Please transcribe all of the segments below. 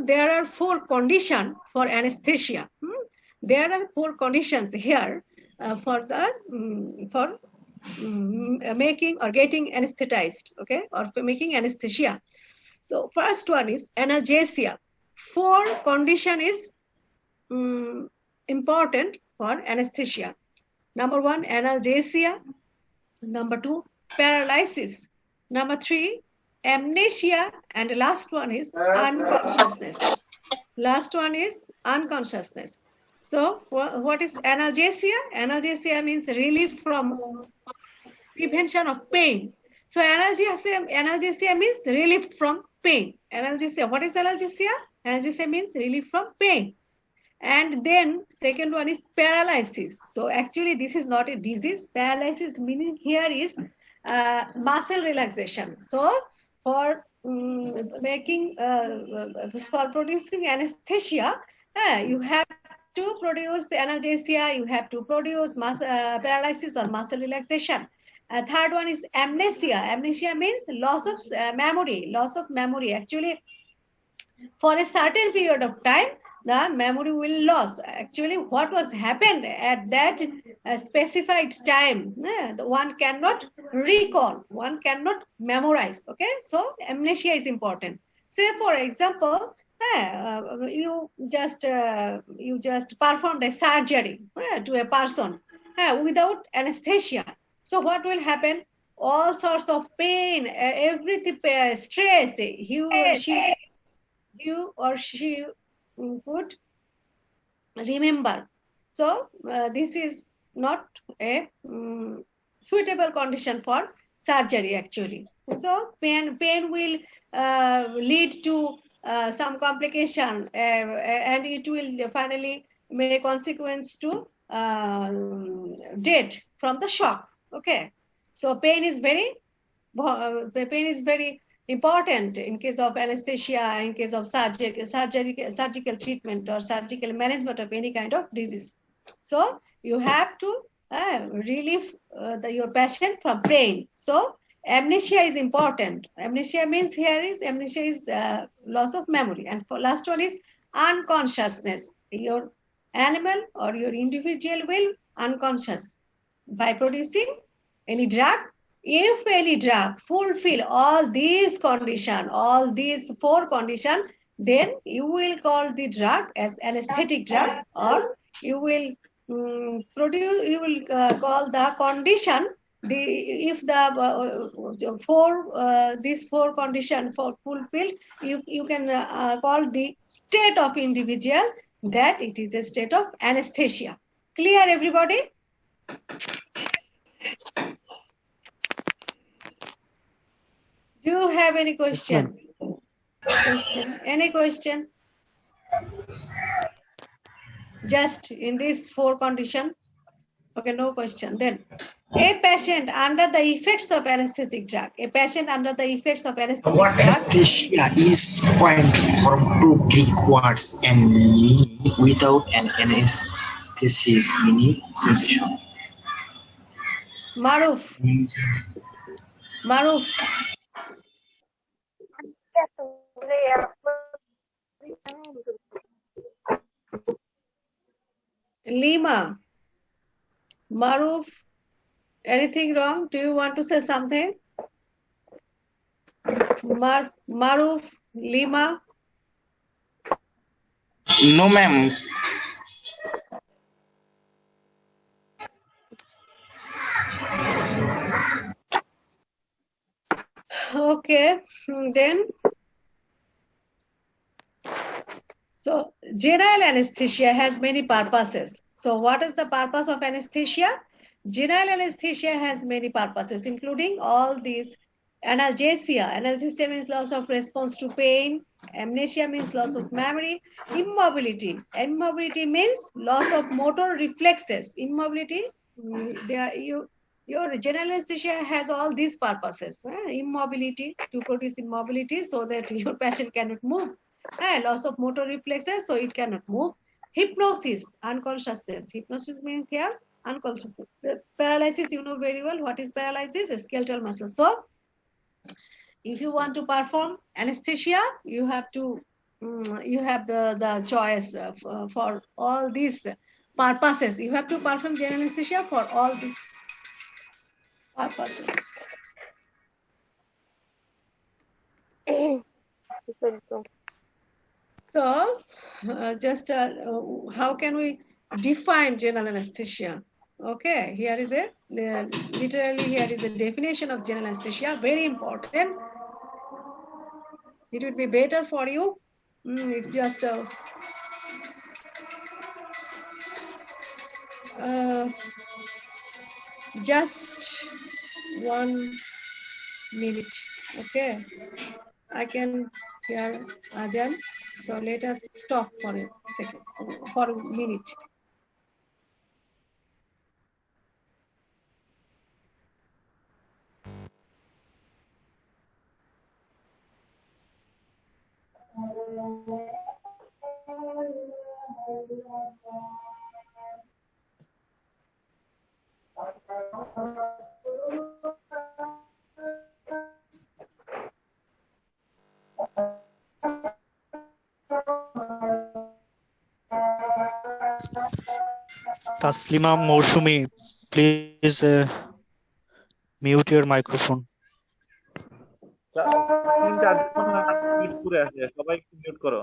there are four conditions for anesthesia. There are four conditions here for making or getting anesthetized, okay, or for making anesthesia. So first one is analgesia. Four condition is important for anesthesia. Number one, analgesia. Number two, paralysis. Number three, amnesia. And the last one is unconsciousness. Last one is unconsciousness. So what is analgesia? Analgesia means relief from prevention of pain. So analgesia means relief from pain. Analgesia. What is analgesia? Analgesia means relief from pain. And then second one is paralysis. So actually this is not a disease. Paralysis meaning here is muscle relaxation. So for for producing anesthesia, you have to produce the analgesia, you have to produce paralysis or muscle relaxation. Third one is amnesia. Amnesia means loss of memory. Loss of memory. Actually, for a certain period of time, the memory will lose. Actually, what was happened at that specified time, one cannot recall, one cannot memorize. Okay, so amnesia is important. Say, for example, you just performed a surgery to a person without anesthesia. So what will happen? All sorts of pain, everything, stress. You or she would remember. So this is not a suitable condition for surgery actually. So pain will lead to some complication and it will finally may consequence to death from the shock. Okay, so pain is very important in case of anesthesia, in case of surgical treatment or surgical management of any kind of disease. So you have to relieve your patient from pain. So amnesia is important. Amnesia means amnesia is loss of memory. And for last one is unconsciousness. Your animal or your individual will unconscious by producing any drug. If any drug fulfill all these conditions, all these four conditions, then you will call the drug as anesthetic drug, or you will call the condition. If the these four conditions for fulfilled, you can call the state of individual that it is a state of anesthesia. Clear, everybody? Do you have any question? Any question? Just in this four condition? Okay, no question. Then, a patient under the effects of anesthetic drug. A patient under the effects of anesthetic drug. Anesthesia is coined from two Greek words and meaning without an anesthesis meaning sensation. Maruf. Lima. Maruf. Anything wrong? Do you want to say something? Maruf. Lima. No, ma'am. Okay, then. So general anesthesia has many purposes. So what is the purpose of anesthesia? General anesthesia has many purposes, including all these. Analgesia. Analgesia means loss of response to pain. Amnesia means loss of memory. Immobility. Immobility means loss of motor reflexes. Immobility, your general anesthesia has all these purposes. Immobility, to produce immobility so that your patient cannot move. Loss of motor reflexes, so it cannot move. Hypnosis, unconsciousness. Hypnosis means here unconsciousness. Paralysis, you know very well what is paralysis, skeletal muscle. So if you want to perform anesthesia, you have to you have the choice for all these purposes. You have to perform general anesthesia for all these purposes. So, just how can we define general anesthesia? Okay, here is a literally here is a definition of general anesthesia. Very important. It would be better for you if just just 1 minute. Okay, I can hear Ajan. So let us stop for a second, for a minute. Taslima Moshumi, please mute your microphone. সবাই একটু mute করো।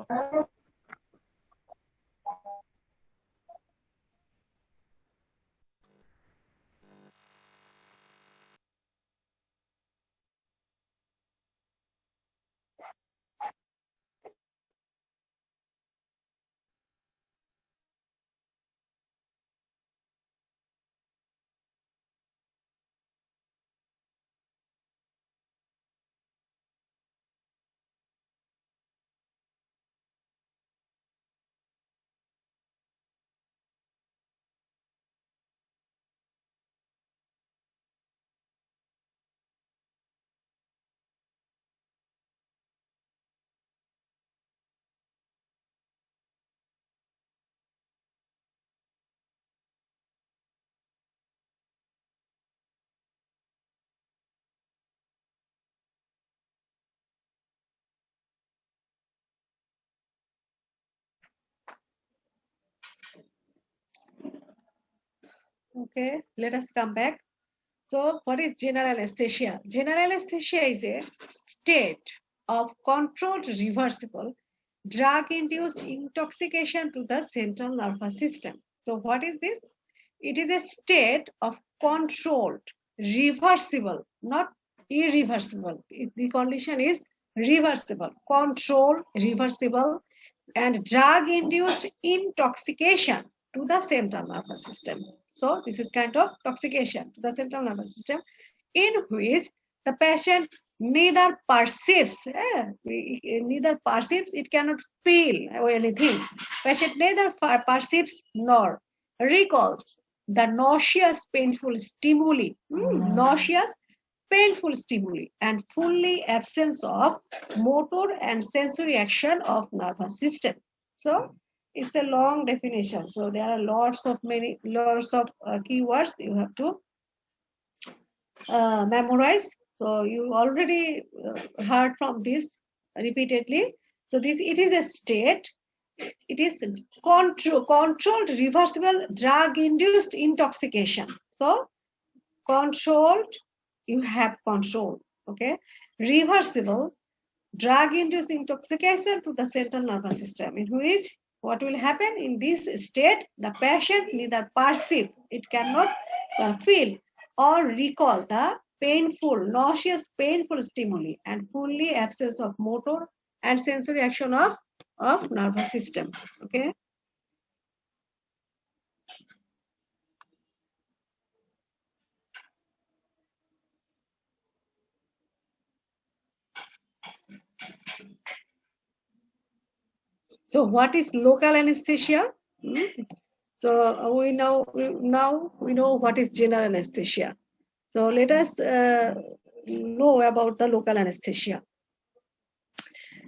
Okay, let us come back. So, what is general anesthesia? General anesthesia is a state of controlled, reversible, drug-induced intoxication to the central nervous system. So, what is this? It is a state of controlled, reversible, not irreversible. The condition is reversible, controlled, reversible, and drug-induced intoxication to the central nervous system. So this is kind of toxication to the central nervous system, in which the patient neither perceives, it cannot feel anything. Patient neither perceives nor recalls the nauseous, painful stimuli, nauseous, painful stimuli, and fully absence of motor and sensory action of nervous system. So it's a long definition. So there are lots of keywords you have to memorize. So you already heard from this repeatedly. So it is a state. It is controlled, reversible, drug-induced intoxication. So controlled, you have control. Okay, reversible, drug-induced intoxication to the central nervous system, in which what will happen in this state, the patient neither perceive, it cannot feel or recall the painful, nauseous, painful stimuli, and fully absence of motor and sensory action of nervous system. Okay. So what is local anesthesia? So we know what is general anesthesia. So let us know about the local anesthesia.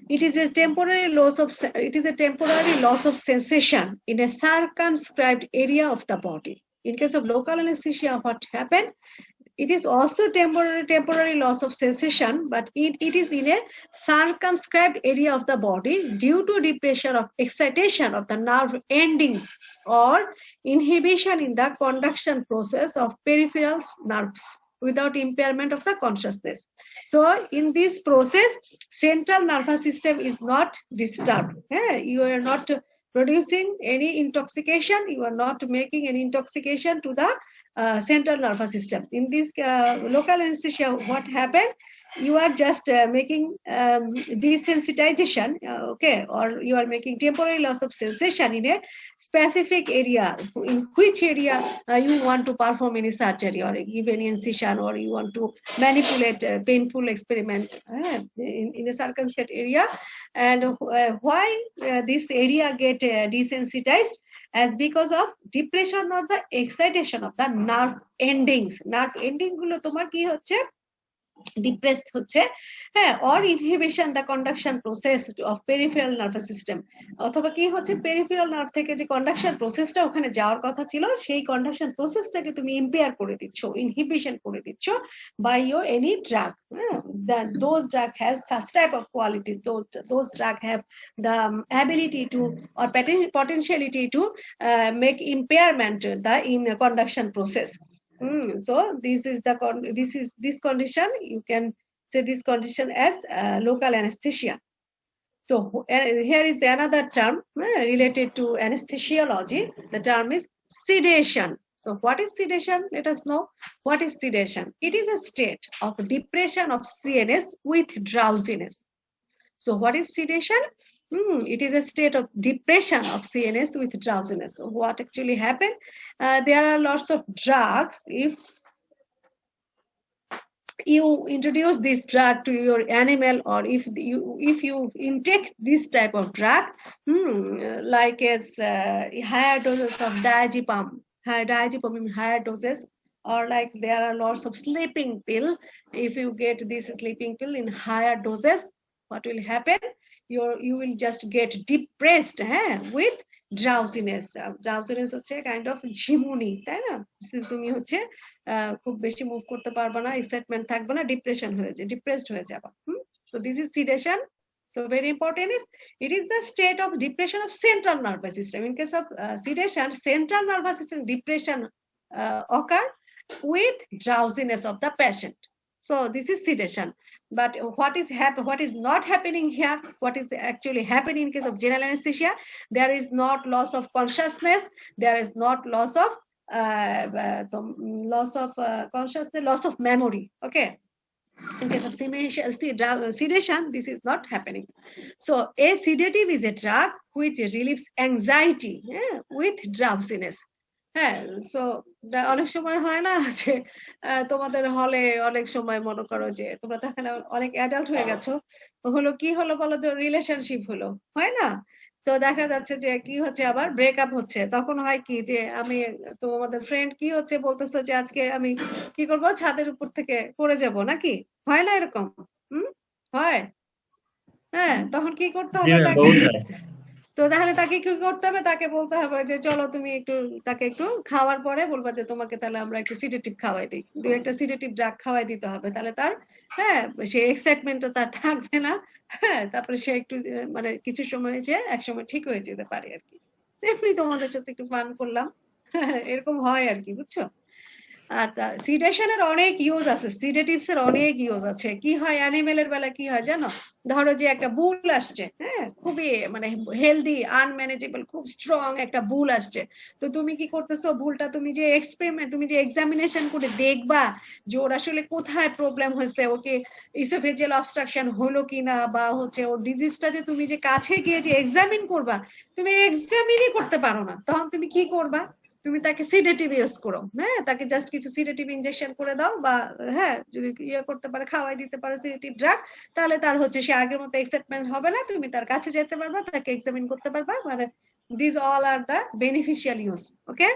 It is a temporary loss of sensation in a circumscribed area of the body. In case of local anesthesia, what happened? it is also temporary loss of sensation, but it is in a circumscribed area of the body due to depression of excitation of the nerve endings or inhibition in the conduction process of peripheral nerves without impairment of the consciousness. So in this process, central nervous system is not disturbed. You are not producing any intoxication, you are not making any intoxication to the central nervous system. In this local anesthesia, what happened? You are just making desensitization, okay, or you are making temporary loss of sensation in a specific area. In which area you want to perform any surgery or give any incision, or you want to manipulate a painful experiment in a circumscribed area. And why this area get desensitized? As because of depression or the excitation of the nerve endings. Nerve ending গুলো তোমার কি হচ্ছে? Depressed হচ্ছে, হ্যাঁ, or inhibition the conduction process of peripheral nervous system, অথবা কি হচ্ছে peripheral nerve থেকে যে কন্ডাকশন প্রসেসটা ওখানে যাওয়ার কথা ছিল সেই কন্ডাকশন প্রসেসটাকে তুমি ইম্পেয়ার করে দিচ্ছ, ইনহিবিশন করে দিচ্ছ by your any drug. Those drug has such type of qualities, those drug have the ability to or potentiality to make impairment the in conduction process. So this condition, you can say this condition as local anesthesia. So here is another term related to anesthesiology. The term is sedation. So what is sedation? Let us know. What is sedation? It is a state of depression of CNS with drowsiness. So what is sedation? It is a state of depression of CNS with drowsiness. So what actually happened? There are lots of drugs. If you introduce this drug to your animal, or if you intake this type of drug, like as higher doses of diazepam in higher doses, or like there are lots of sleeping pill. If you get this sleeping pill in higher doses, what will happen? You will just get depressed with drowsiness. Drowsiness হচ্ছে kind of ঝিমুনি, তাই না? তুমি হচ্ছে খুব বেশি move করতে পারবে না, এক্সাইটমেন্ট থাকবে না, ডিপ্রেশন হয়ে যায়, ডিপ্রেসড হয়ে যাবে. So this is sedation. So very important is it is the state of depression of central nervous system. In case of sedation, central nervous system depression occur with drowsiness of the patient. So this is sedation. But what is not happening here? What is actually happening in case of general anesthesia? There is not loss of consciousness. There is not loss of consciousness, loss of memory. Okay. In case of sedation, this is not happening. So a sedative is a drug which relieves anxiety with drowsiness. হ্যাঁ, so অনেক সময় হয় না যে তোমাদের হলে অনেক সময় মনে করো যে তোমরা তো এখানে অনেক অ্যাডাল্ট হয়ে গেছো, হলো কি হলো বলো, যে রিলেশনশিপ হলো, হয় না? তো দেখা যাচ্ছে যে কি হচ্ছে, আবার ব্রেকআপ হচ্ছে, তখন হয় কি যে আমি তো আমাদের ফ্রেন্ড কি হচ্ছে বলতেছে যে আজকে আমি কি করব, ছাদের উপর থেকে পড়ে যাব নাকি, হয় না এরকম? হয়, হ্যাঁ, তখন কি করতে হবে তাকে? তো তাহলে তাকে কি করতে হবে? তাকে বলতে হবে যে চলো তুমি একটু, তাকে একটু খাওয়ার পরে বলবা যে তোমাকে তাহলে আমরা একটু সিডেটিভ খাওয়াই দিই, একটা সিডেটিভ ড্রাগ খাওয়াই দিতে হবে, তাহলে তার সে এক্সাইটমেন্টটা তার থাকবে না, তারপরে সে একটু মানে কিছু সময় যে এক সময় ঠিক হয়ে যেতে পারে আর কি। এমনি তোমাদের সাথে একটু ফান করলাম, এরকম হয় আর কি, বুঝছো? আর সিডেশনের অনেক ইউজ আছে, সিডেটিভস এর অনেক ইউজ আছে। কি হয় অ্যানিমেলের বেলা কি হয় জানো? ধরো যে একটা বুল আসছে, খুবই মানে হেলদি আনম্যানেজেবল, খুব স্ট্রং একটা বুল আসছে, তো তুমি কি করতেছো, বুলটা তুমি যে এক্সপেরিমেন্ট, তুমি যে এক্সামিনেশন করে দেখবা যে ওর আসলে কোথায় প্রবলেম হয়েছে, ওকে ইসোফেজিয়াল অবস্ট্রাকশন হলো কিনা, বা হচ্ছে ওর ডিজিজটা যে তুমি যে কাছে গিয়ে যে এক্সামিন করবা, তুমি এক্সামিনই করতে পারো না, তখন তুমি কি করবা? তুমি তাকে সিডেটিভ ইউজ করো, তাকে জাস্ট কিছু সিডেটিভ ইনজেকশন করে দাও, বা যদি ইয়ে করতে পারে, খাওয়াই দিতে পারো সিডেটিভ ড্রাগ, তাহলে তার হচ্ছে সে আগের মতো এক্সাইটমেন্ট হবে না, তুমি তার কাছে যেতে পারবা, তাকে এক্সামিন করতে পারবা, মানে this all are the beneficial use. Okay,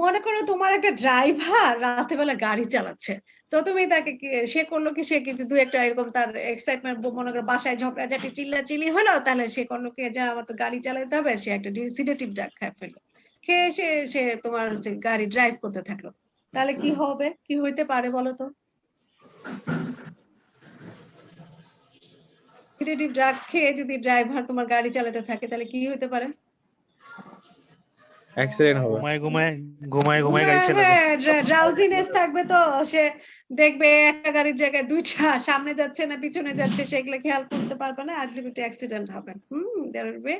মনে করো তোমার একটা ড্রাইভার রাতে বেলা গাড়ি চালাচ্ছে, তো তুমি তাকে সে করলো কি, সে কিছু দু একটা এরকম তার এক্সাইটমেন্ট, মনে করো বাসায় ঝগড়াঝাটি চিল্লাচিল্লি হলো, তাহলে সে করলো কি যে আমার তো গাড়ি চালাতে হবে, সে একটা সিডেটিভ ড্রাগ খায় ফেললো, খেয়ে সে তোমার গাড়ি ড্রাইভ করতে থাকলো, তাহলে কি হবে, কি হইতে পারে বলো তো? সিডেটিভ ড্রাগ খেয়ে যদি ড্রাইভার তোমার গাড়ি চালাতে থাকে তাহলে কি হইতে পারে? অ্যাক্সিডেন্ট হবে। ঘুমায় গাড়ি চালাবে। হ্যাঁ, ড্রাউজিনেস থাকবে, তো সে দেখবে একটা গাড়ির জায়গায় দুইটা, সামনে যাচ্ছে না পিছনে যাচ্ছে সেগুলো খেয়াল করতে পারবে না, আলটিমেটলি অ্যাক্সিডেন্ট হবে। There will be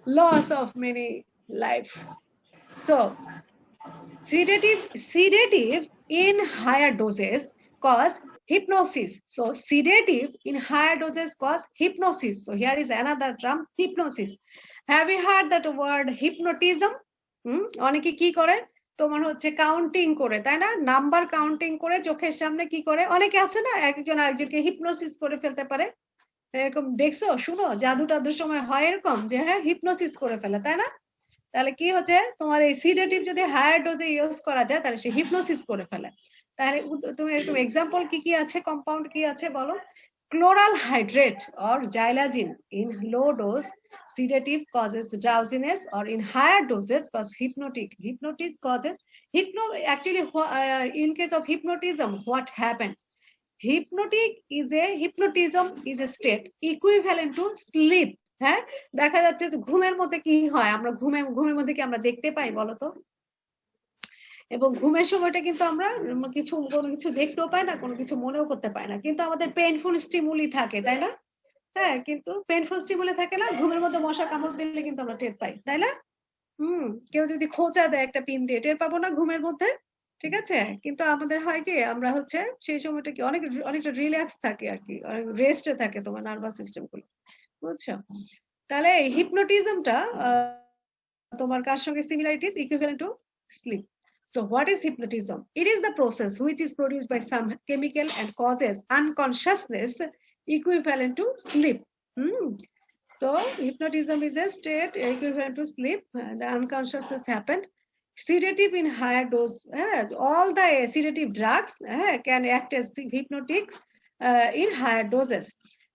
loss of many life. So sedative in higher doses cause hypnosis. So sedative in higher doses cause hypnosis. So here is another term, hypnosis. Have you heard that word hypnotism? অনেকে কি করে তোমার হচ্ছে counting করে, তাই না? Number counting করে চোখের সামনে কি করে, অনেকে আছে না একজন আরেকজনকে হিপনোসিস করে ফেলতে পারে, এরকম দেখছো শুনো জাদু টাদুর সময় হয় এরকম যে হ্যাঁ হিপনোসিস করে ফেলে, তাই না? তাহলে কি হচ্ছে তোমার এই সিডেটিভ যদি হায়ার ডোজে ইউজ করা যায় তাহলে সে হিপনোসিস করে ফেলে। তাহলে তুমি এরকম এক্সাম্পল কি কি আছে, কম্পাউন্ড কি আছে বলো? Chloral hydrate or xylazine in low dose sedative causes drowsiness, or in higher doses cause hypnotic. Hypnotic causes actually in case of hypnotism what happened? Hypnotism is a state equivalent to sleep. হ্যাঁ, দেখা যাচ্ছে তো ঘুমের মধ্যে কি হয়, আমরা ঘুমের মধ্যে কি আমরা দেখতে পাই বলতো? এবং ঘুমের সময়টা কিন্তু আমরা কোনো কিছু দেখতেও পাই না, কোনো কিছু মনেও করতে পাই না, কিন্তু আমাদের পেইনফুল স্টিমুলি থাকে, তাই না? হ্যাঁ, কিন্তু পেইনফুল স্টিমুলি থাকে না, ঘুমের মধ্যে মশা কামড় দিলে কিন্তু আমরা টের পাই, তাই না? কেউ যদি খোঁচা দেয় একটা পিন দিয়ে টের পাবো না ঘুমের মধ্যে, ঠিক আছে? কিন্তু আমাদের হয় কি আমরা হচ্ছে সেই সময়টা কি অনেকটা রিল্যাক্স থাকে আর কি, রেস্টে থাকে তোমার নার্ভাস সিস্টেম গুলো, বুঝছো? তাহলে হিপনোটিজমটা তোমার কার সঙ্গে similarities, equivalent to slip. So what is hypnotism? It is the process which is produced by some chemical and causes unconsciousness equivalent to sleep. So hypnotism is a state equivalent to sleep. The unconsciousness happened. Sedative in higher dose, all the sedative drugs can act as hypnotics in higher doses.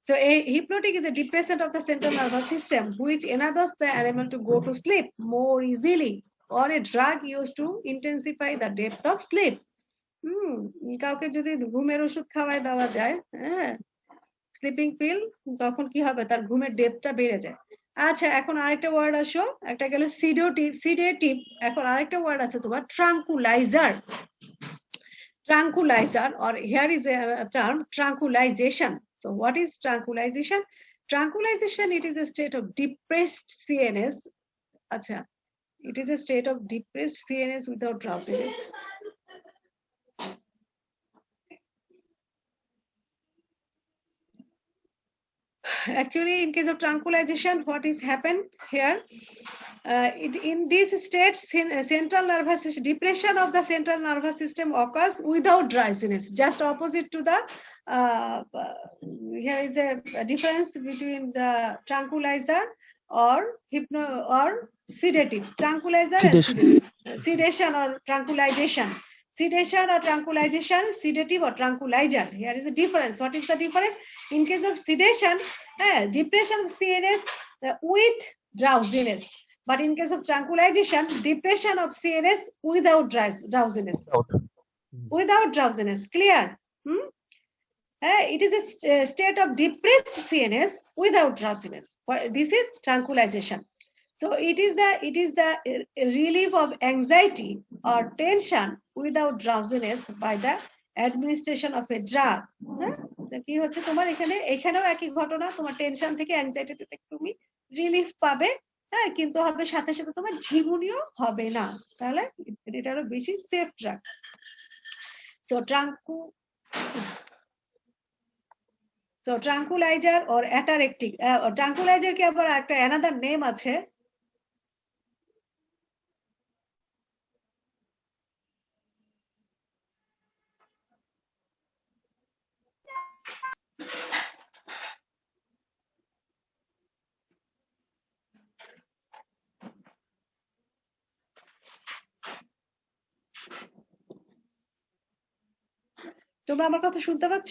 So a hypnotic is a depressant of the central nervous system which enables the animal to go to sleep more easily, or a drug used to intensify the depth of sleep. কাউকে যদি ঘুমের ওষুধ খাওয়ায় দেওয়া যায়, sleeping pill, তখন কি হবে, তার ঘুমের ডেপথটা বেড়ে যায়। আচ্ছা, এখন আরেকটা ওয়ার্ড আসো, একটা গেল সিডেটিভ, এখন আরেকটা ওয়ার্ড আছে তোমার tranquilliser. Or here is a term, tranquilization. So what is tranquilization? Tranquilization, it is a state of depressed CNS. Acha, it is a state of depressed CNS without drowsiness. Actually, in case of tranquilization, what is happened here? In this state, central nervous system, depression of the central nervous system occurs without drowsiness, just opposite to the here is a difference between the tranquilizer or sedative. Tranquilizer and sedation or tranquilization. Sedation or tranquilization, sedative or tranquilizer. Here is the difference. What is the difference? In case of sedation, depression of CNS with drowsiness. But in case of tranquilization, depression of CNS without drowsiness. Without drowsiness. Clear? It is a state of depressed CNS without drowsiness. This is tranquilization. So it is the relief of anxiety or tension without drowsiness by the administration of a drug. কি হচ্ছে তোমার এখানেও একই ঘটনা, তোমার tension থেকে anxiety থেকে তুমি রিলিফ পাবে, কিন্তু হবে সাথে সাথে তোমার ঝিমুনিও হবে না, তাহলে এটা আরো বেশি safe drug. So tranquilizer or ataractic, tranquilizer কি আবার একটা অ্যানাদার নেম আছে? তোমরা আমার কথা শুনতে পাচ্ছ?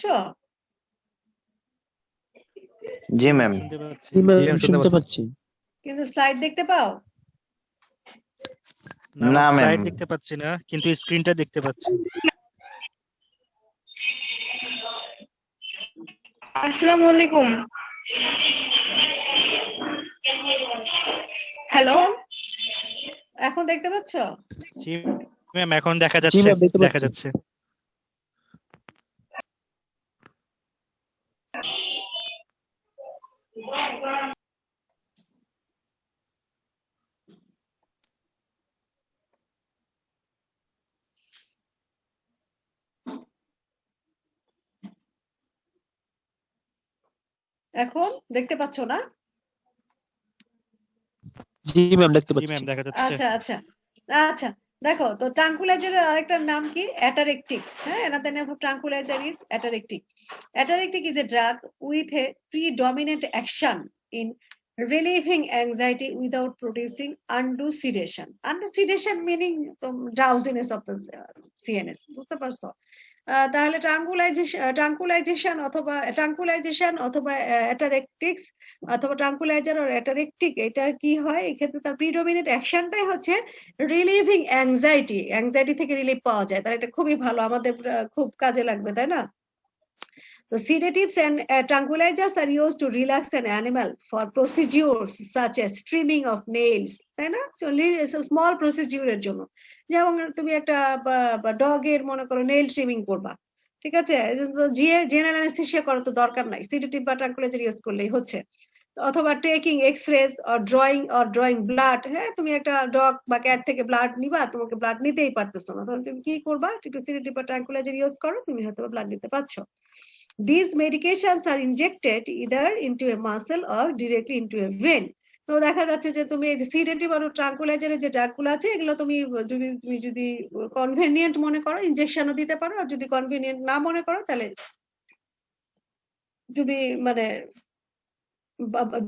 জি ম্যাম, শুনতে পাচ্ছি। শুনতে পাচ্ছি। কিন্তু স্লাইড দেখতে পাও? না, না আমার ম্যাম। স্লাইড দেখতে পাচ্ছি না, কিন্তু স্ক্রিনটা দেখতে পাচ্ছি। আসসালামু আলাইকুম। হ্যালো, এখন দেখতে পাচ্ছ? জি ম্যাম, এখন দেখা জি যাচ্ছে, ম্যাম, দেখতে দেখা পাচ্ছি। যাচ্ছে। এখন দেখতে পাচ্ছ না? জি ম্যাম, দেখতে জি পাচ্ছি। ম্যাম, দেখা যাচ্ছে। আচ্ছা আচ্ছা আচ্ছা, দেখো তো ট্রাঙ্কুলাইজারের আরেকটা নাম কি? অ্যাটারেক্টিক। হ্যাঁ, another name of tranquilizer is ataraectic. Ataraectic is a drug with a predominant action in relieving anxiety without producing undue sedation. Undue sedation meaning drowsiness of the CNS. বুঝতে পারছো? তাহলে ট্রাঙ্কুলাইজেশন অথবা অ্যাটারেক্টিক্স অথবা ট্রাঙ্কুলাইজার আর অ্যাটারেক্টিক, এটা কি হয় এক্ষেত্রে? তার প্রিডমিনেন্ট অ্যাকশনটাই হচ্ছে রিলিভিং অ্যাংজাইটি থেকে রিলিফ পাওয়া যায়। তাহলে এটা খুবই ভালো, আমাদের খুব কাজে লাগবে, তাই না? So sedatives and tranquilizers are used to relax an animal for procedures such as trimming of nails, তাই না? So small procedure এর জন্য, যেমন তুমি একটা ডগের মনে করো নেইল ট্রিমিং করবা, ঠিক আছে? জেনারেল অ্যানেস্থেসিয়া করার তো দরকার নাই, সিডেটিভ বা ট্রাঙ্কুলাইজার ইউজ করলেই হচ্ছে। অথবা taking x-raise or drawing blood. হ্যাঁ, তুমি একটা ডগ বা ক্যাট থেকে ব্লাড নিবা, তোমাকে ব্লাড নিতেই পারতেছো না, তখন তুমি কি করবা? একটু সিডেটিভ বা ট্রাঙ্কুলাইজার ইউজ করো, তুমি হয়তো ব্লাড নিতে পারছো। These medications are injected either into a muscle or directly into a vein. তো দেখা যাচ্ছে যে তুমি এই যে সিডেটিভ আর ট্রাঙ্কুলাইজারের যে ড্রাগগুলো আছে, এগুলো তুমি যদি কনভেনিয়েন্ট মনে করো ইনজেকশনও দিতে পারো, আর যদি কনভেনিয়েন্ট না মনে করো তাহলে তুমি মানে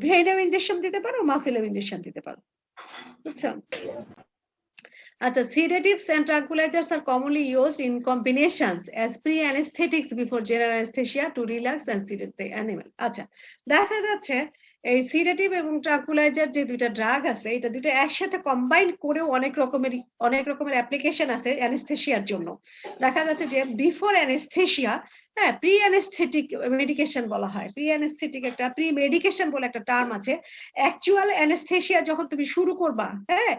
ভেইনেও ইনজেকশন দিতে পারো, মাসেলেও ইনজেকশন দিতে পারো, বুঝছো? আচ্ছা, sedatives and tranquilizers are commonly used in combinations as pre-anesthetics before general anesthesia to relax and sedate the animal. আচ্ছা, দেখা যাচ্ছে এই সিডেটিভ এবং ট্রাঙ্কুলাইজার যে দুইটা ড্রাগ আছে, এটা দুইটা একসাথে কম্বাইন করেও অনেক রকমের অ্যাপ্লিকেশন আছে অ্যানেস্থেসিয়ার জন্য। দেখা যাচ্ছে যে বিফোর অ্যানেস্থেসিয়া, হ্যাঁ, প্রি অ্যানেস্থেটিক মেডিকেশন বলা হয়। প্রি অ্যানেস্থেটিক একটা প্রি মেডিকেশন বলে একটা টার্ম আছে। অ্যাকচুয়াল অ্যানেস্থেসিয়া যখন তুমি শুরু করবা, হ্যাঁ,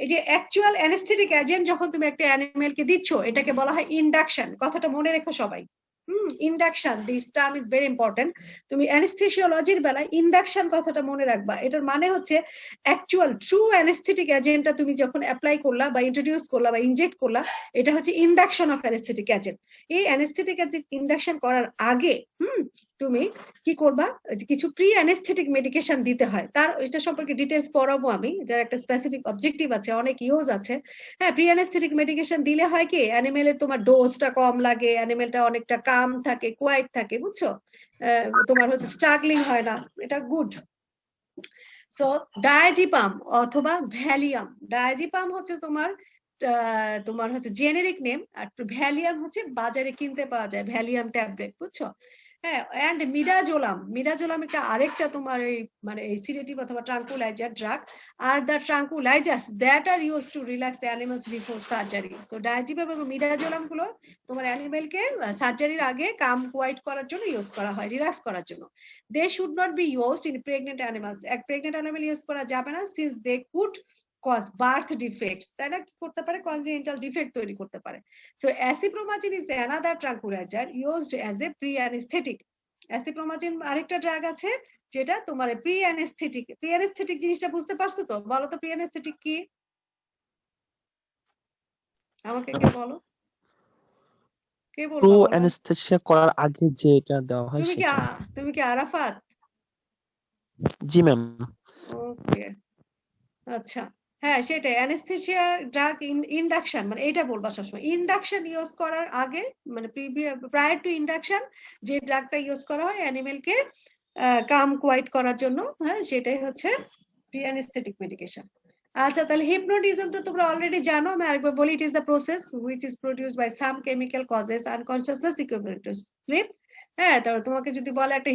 এই যে অ্যাকচুয়াল অ্যানেস্থেটিক এজেন্ট যখন তুমি একটা অ্যানিমেলকে দিচ্ছ, এটাকে বলা হয় ইন্ডাকশন। কথাটা মনে রেখো সবাই। Induction, this term is very important. তুমি অ্যানেস্থেসিওলজির বেলায় ইন্ডাকশন কথাটা মনে রাখবা। এটার মানে হচ্ছে অ্যাকচুয়াল ট্রু অ্যানেস্থেটিক এজেন্টটা তুমি যখন অ্যাপ্লাই করলা বা ইন্ট্রোডিউস করলা বা ইনজেক্ট করলা, এটা হচ্ছে ইন্ডাকশন অফ অ্যানেস্থেটিক এজেন্ট। এই অ্যানেস্থেটিক এজেন্ট ইন্ডাকশন করার আগে তুমি কি করবা? কিছু প্রি অ্যানেস্থেটিক মেডিকেশন দিতে হয়। তার এটা সম্পর্কে ডিটেইলস পড়াবো আমি, এটার একটা স্পেসিফিক অবজেক্টিভ আছে, অনেক ইউজ আছে। হ্যাঁ, প্রি অ্যানেস্থেটিক মেডিকেশন দিলে হয় কি, অ্যানিমেলের তোমার ডোজটা কম লাগে, অ্যানিমেলটা অনেকটা কাম থাকে, কোয়াইট থাকে, বুঝছো? তোমার হচ্ছে স্ট্রাগলিং হয় না, এটা গুড। সো ডায়াজিপাম অথবা ভ্যালিয়াম, ডায়াজিপাম হচ্ছে তোমার হচ্ছে জেনেরিক নেম, আর ভ্যালিয়াম হচ্ছে বাজারে কিনতে পাওয়া যায়, ভ্যালিয়াম ট্যাবলেট, বুঝছো? হ্যাঁ, এন্ড মিডাজোলাম একটা আরেকটা তোমার এই মানে এই সিডেটিভ অথবা ট্রাঙ্কুলাইজার ড্রাগ। আর the tranquilizers that are use to relax animals before surgery. তো ডায়াজিপাম এবং মিডাজোলাম গুলো তোমার অ্যানিমেলকে সার্জারির আগে কাম কোয়াইট করার জন্য ইউজ করা হয়, রিল্যাক্স করার জন্য। They should not be used in pregnant animals. এক প্রেগনেন্ট অ্যানিমেল ইউজ করা যাবে না, since they could cause birth defects, তাই না? কি করতে পারে? কনজেনিটাল ডিফেক্ট তৈরি করতে পারে। So acepromazine is another tranquilizer used as a pre anaesthetic. Acepromazine আরেকটা ড্রাগ আছে যেটা তোমার প্রি অ্যানেস্থেটিক। প্রি অ্যানেস্থেটিক জিনিসটা বুঝতে পারছো তো? বলো তো প্রি অ্যানেস্থেটিক কি? আমাকে কে বলো, কে প্রো বলবা? বলো। অ্যানেস্থেসিয়া করার আগে যে এটা দেওয়া হয় সেটা। তুমি কি আরাফাত? জি ম্যাম। ওকে, আচ্ছা, হ্যাঁ সেটাই অ্যানেস্থেসিয়া ড্রাগ ইন্ডাকশন, মানে এটা বলবা সবসময়। ইন্ডাকশন ইউজ করার আগে, মানে প্রায়র টু ইন্ডাকশন যে ড্রাগটা ইউজ করা হয় অ্যানিমেলকে কাম কোয়াইট করার জন্য, হ্যাঁ, সেটাই হচ্ছে প্রি অ্যানেস্থেটিক মেডিকেশন। আচ্ছা, তাহলে হিপনোটিজমটা তোমরা অলরেডি জানো, আমি আরেকবার বলি। It is the process which is produced by some chemical causes unconsciousness equivalent to sleep. হ্যাঁ, তাহলে তোমাকে যদি বলে একটা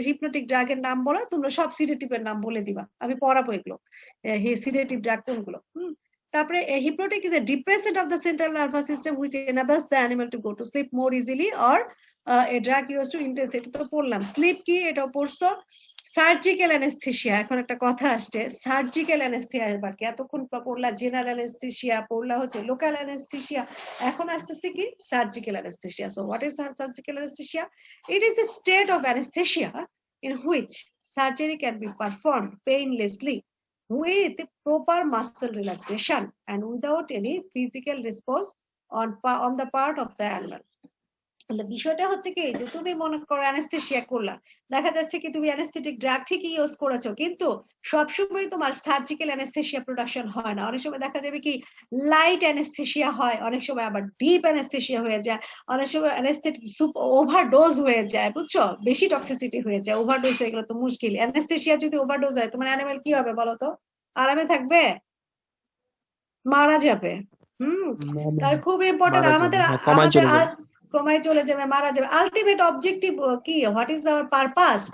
হিপনোটিক ড্রাগের নাম বলো, তোমরা সব সিডেটিভের নাম বলে দিবা, আমি পড়াবো এগুলো সিডেটিভ ড্রাগ কোনগুলো। তারপরে hypnotic is a depressant of the central nervous system which enables the animal to go to sleep more easily or a drug used to intensity তো পড়লাম স্লিপ কি এটাও পড়ছো সার্জিক্যাল অ্যানেস্থেসিয়া এখন একটা কথা আসছে সার্জিক্যাল অ্যানেস্থেসিয়া এবার কি এতক্ষণ পড়লা জেনারেল অ্যানেস্থেসিয়া পড়লা হচ্ছে লোকাল অ্যানেস্থেসিয়া এখন আসতেছে কি surgical anaesthesia so what is surgical anaesthesia it is a state of anaesthesia in which surgery can be performed painlessly with proper muscle relaxation and without any physical response on the part of the animal. বিষয়টা হচ্ছে কি যে তুমি মনে করো anaesthesia করলা দেখা যাচ্ছে কি তুমি অ্যানেস্থেটিক ড্রাগ ঠিকই ইউজ করেছো কিন্তু সবসময় তোমার সার্জিক্যাল অ্যানেস্থেসিয়া প্রোডাকশন হয় না অনেক সময় দেখা যাবে কি লাইট অ্যানেস্থেসিয়া হয় অনেক সময় আবার ডিপ অ্যানেস্থেসিয়া হয়ে যায় অনেক সময় অ্যানেস্থেটিক ওভারডোজ হয়ে যায় বুঝছো বেশি টক্সিসিটি হয়ে যায় ওভারডোজ হয়ে গেলে তো মুশকিল অ্যানেস্থেসিয়া যদি ওভারডোজ হয় তোমার অ্যানিমেল কি হবে বলো তো আরামে থাকবে মারা যাবে তার খুব ইম্পর্টেন্ট আমাদের কমায় চলে যাবে মারা যাবে আলটিমেট অবজেক্টিভ কি হোয়াট ইজ আওয়ার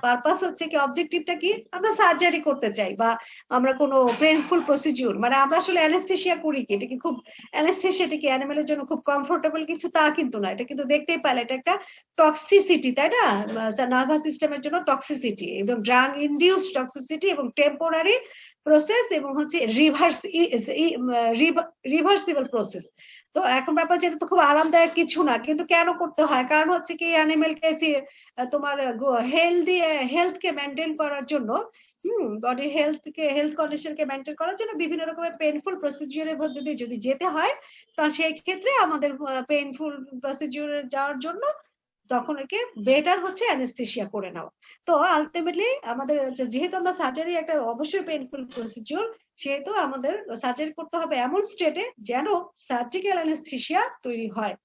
পারপাস হচ্ছে কি অবজেক্টিভটা কি আমরা সার্জারি করতে চাই বা আমরা কোনো পেইনফুল প্রসিডিউর মানে আমরা আসলে অ্যানেস্থেসিয়া করি কি এটা কি খুব অ্যানেস্থেসিয়াটা কি অ্যানিমেলের জন্য খুব কমফোর্টেবল কিছু তা কিন্তু না এটা কিন্তু দেখতেই পারে এটা একটা টক্সিসিটি তাই না নার্ভাস সিস্টেমের জন্য টক্সিসিটি এবং ড্রাগ ইনডিউসড টক্সিসিটি এবং টেম্পোরারি প্রসেস এবং হচ্ছে রিভার্সিবল প্রসেস তো এখন ব্যাপার যেটা তো খুব আরামদায়ক কিছু না কিন্তু কেন করতে হয় কারণ হচ্ছে কি অ্যানিমেলকে তোমার হেলথকে মেনটেন করার জন্য বডি হেলথ কন্ডিশনকে মেনটেন করার জন্য বিভিন্ন রকমের পেইনফুল প্রসিডিউরের মধ্যে দিয়ে যদি যেতে হয় তখন সেই ক্ষেত্রে আমাদের পেইনফুল প্রসিডিউরে যাওয়ার জন্য তখন একে বেটার হচ্ছে অ্যানেস্থেসিয়া করে নেওয়া তো আলটিমেটলি আমাদের যেহেতু আমরা সার্জারি একটা অবশ্যই পেইনফুল প্রসিডিউর সেহেতু আমাদের সার্জারি করতে হবে এমন স্টেটে যেন সার্জিক্যাল অ্যানেস্থেসিয়া তৈরি হয়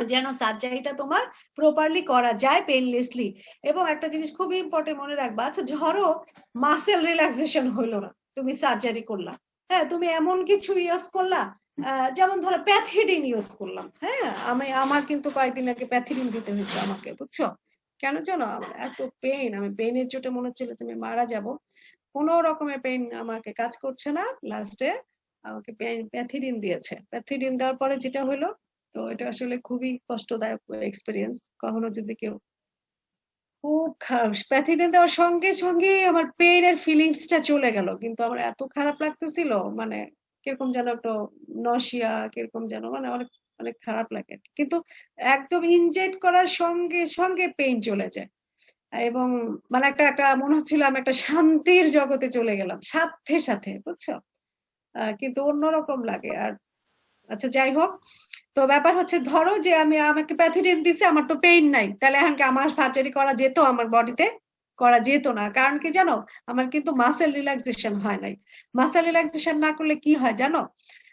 যেন সার্জারিটা তোমার প্রপারলি করা যায় পেইনলেসলি এবং একটা জিনিস খুবই ইম্পর্টেন্ট মনে রাখবা আচ্ছা ধরো মাসেল রিল্যাক্সেশন হইলো না তুমি সার্জারি করলা হ্যাঁ তুমি এমন কিছু ইউজ করলা যেমন ধরো প্যাথিডিন ইউজ করলাম হ্যাঁ আমার কিন্তু কয়েকদিন আগে প্যাথিডিন দিতে হয়েছে আমাকে বুঝছো কেন জানো আমার এত পেইন আমি পেইনের চোটে মনে হচ্ছিল তুমি মারা যাবো কোনো রকমের পেইন আমাকে কাজ করছে না লাস্টে আমাকে প্যাথিডিন দিয়েছে প্যাথিডিন দেওয়ার পরে যেটা হলো তো এটা আসলে খুবই কষ্টদায়ক এক্সপিরিয়েন্স কখনো যদি কেউ খুব খারাপ প্যাথিডিন দেওয়ার সঙ্গে সঙ্গে আমার পেইনের ফিলিংসটা চলে গেল কিন্তু আমার এত খারাপ লাগতেছিল মানে কিরকম যেন একটা নশিয়া কিরকম যেন মানে অনেক অনেক খারাপ লাগে কিন্তু একদম ইনজেক্ট করার সঙ্গে সঙ্গে পেইন চলে যায় এবং মানে একটা মনে হচ্ছিল আমি একটা শান্তির জগতে চলে গেলাম সাথে সাথে বুঝছো কিন্তু অন্যরকম লাগে আর আচ্ছা যাই হোক তো ব্যাপার হচ্ছে ধরো যে আমাকে প্যাথিডিন দিছে আমার তো পেইন নাই তাহলে এখন আমার সার্জারি করা যেত আমার বডিতে করা যেত না কারণ কি জানো আমার কিন্তু মাসেল রিল্যাক্সেশন হয় নাই মাসেল রিল্যাক্সেশন না করলে কি হয় জানো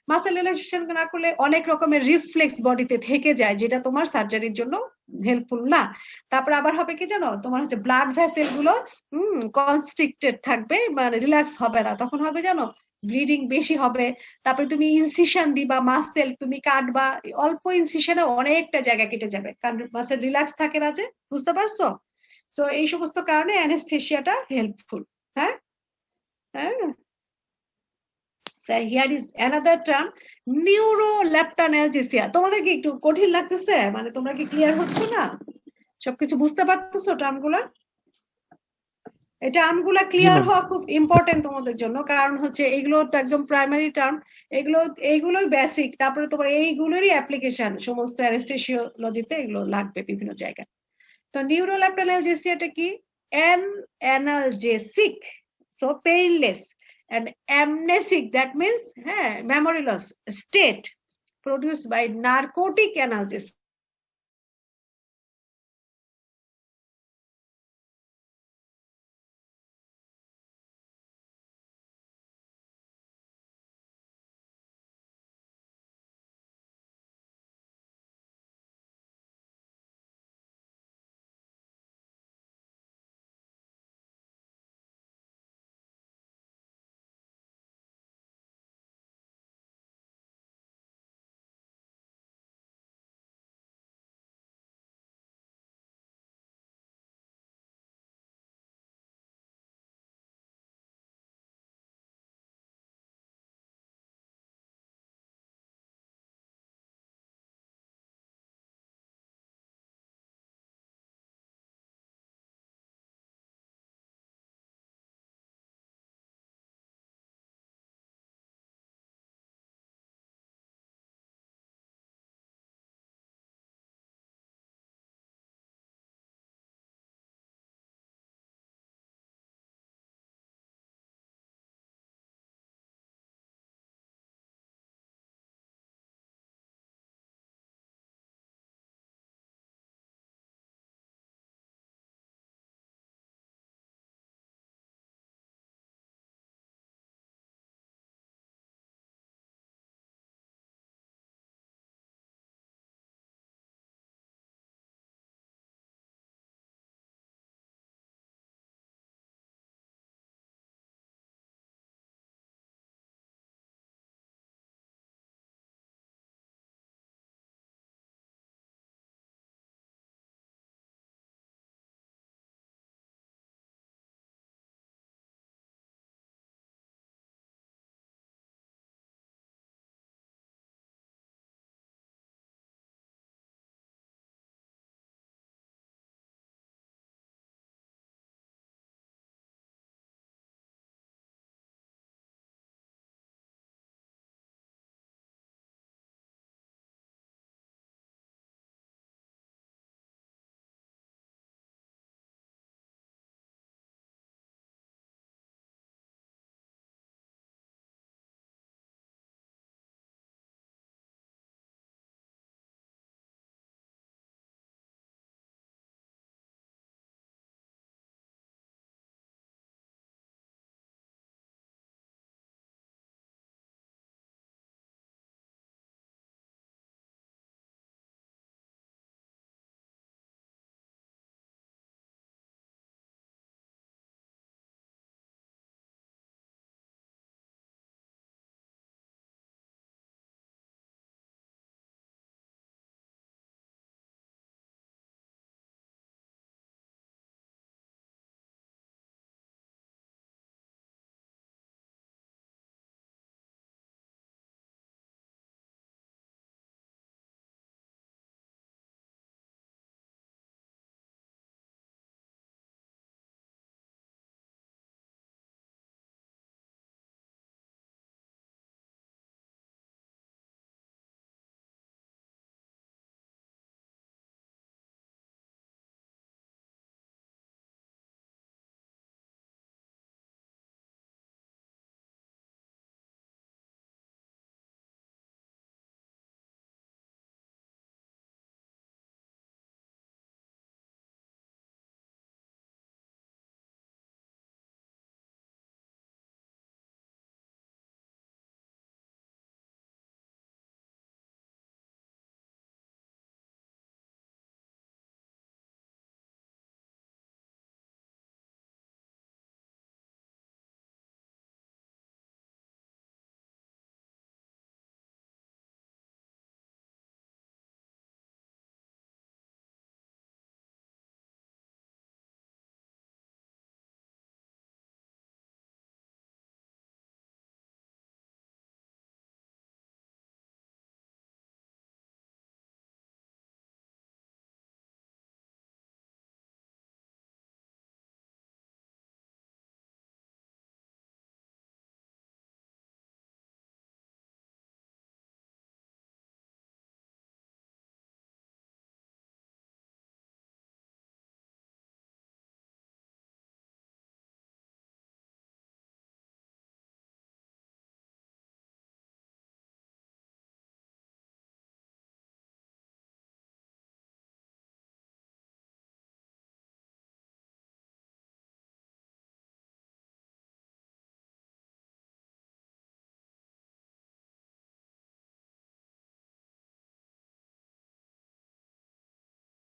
মাসেল রিল্যাক্সেশন না করলে অনেক রকমের রিফ্লেক্স বডিতে থেকে যায় যেটা তোমার সার্জারির জন্য হেল্পফুল না তারপর আবার হবে কি জানো তোমার হচ্ছে ব্লাড ভেসেল গুলো কনস্ট্রিক্টেড থাকবে মানে রিল্যাক্স হবে না তখন হবে জানো ব্লিডিং বেশি হবে তারপরে তুমি ইনসিশন দিবা মাসেল তুমি কাটবা অল্প ইনসিশনে অনেকটা জায়গা কেটে যাবে কারণ মাসেল রিল্যাক্স থাকে না যে বুঝতে পারছো সো এই সমস্ত কারণে অ্যানেস্থেসিয়াটা হেল্পফুল হ্যাঁ হ্যাঁ So here is another term neuroleptalgia তোমাদের কি একটু কঠিন লাগতেছে মানে তোমরা কি ক্লিয়ার হচ্ছ না সবকিছু বুঝতে পারতেছো টার্মগুলা এই টার্মগুলা ক্লিয়ার হওয়া খুব ইম্পর্টেন্ট তোমাদের জন্য কারণ হচ্ছে এগুলো তো একদম প্রাইমারি টার্ম এইগুলোই বেসিক তারপরে তোমার এইগুলোরই অ্যাপ্লিকেশন সমস্ত অ্যানেস্থেসিওলজিতে এগুলো লাগবে বিভিন্ন জায়গায় তো নিউরোল্যাপটালজিয়াটা কি analgesic so painless and amnesic that means memory loss state produced by narcotic analgesia